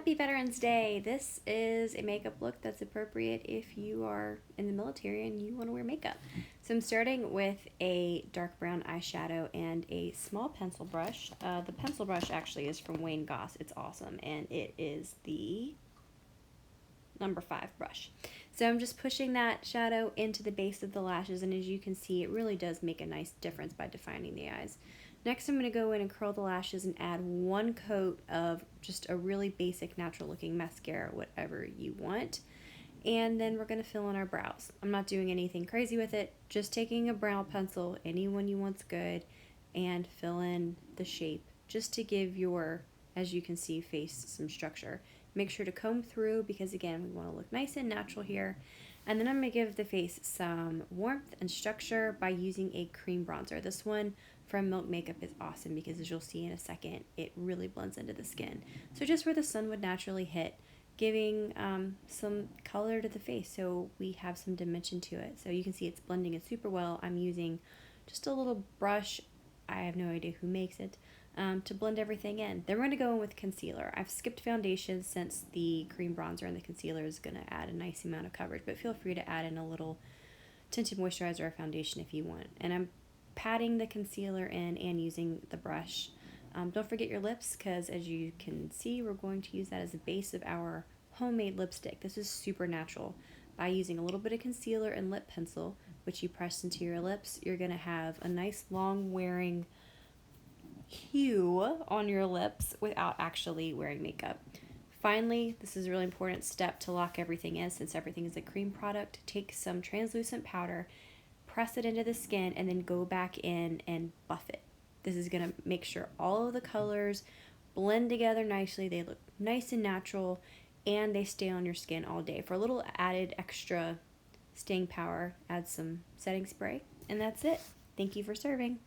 Happy Veterans Day! This is a makeup look that's appropriate if you are in the military and you want to wear makeup. So I'm starting with a dark brown eyeshadow and a small pencil brush. The pencil brush actually is from Wayne Goss. It's awesome, and it is the number 5 brush. So I'm just pushing that shadow into the base of the lashes, and as you can see, it really does make a nice difference by defining the eyes. Next, I'm going to go in and curl the lashes and add one coat of just a really basic natural looking mascara, whatever you want. And then we're going to fill in our brows. I'm not doing anything crazy with it, just taking a brow pencil, any one you want's good, and fill in the shape just to give your, as you can see, face some structure. Make sure to comb through because again, we want to look nice and natural here. And then I'm going to give the face some warmth and structure by using a cream bronzer. This one from Milk Makeup is awesome because as you'll see in a second, it really blends into the skin. So just where the sun would naturally hit, giving some color to the face so we have some dimension to it. So you can see it's blending in super well. I'm using just a little brush, I have no idea who makes it, to blend everything in. Then we're going to go in with concealer. I've skipped foundation since the cream bronzer and the concealer is going to add a nice amount of coverage, but feel free to add in a little tinted moisturizer or foundation if you want. And I'm patting the concealer in and using the brush. Don't forget your lips because as you can see, we're going to use that as the base of our homemade lipstick. This is super natural. By using a little bit of concealer and lip pencil, which you press into your lips, you're going to have a nice long wearing hue on your lips without actually wearing makeup. Finally, this is a really important step to lock everything in since everything is a cream product. Take some translucent powder, press it into the skin, and then go back in and buff it. This is going to make sure all of the colors blend together nicely. They look nice and natural, and they stay on your skin all day. For a little added extra staying power, add some setting spray, and that's it. Thank you for serving.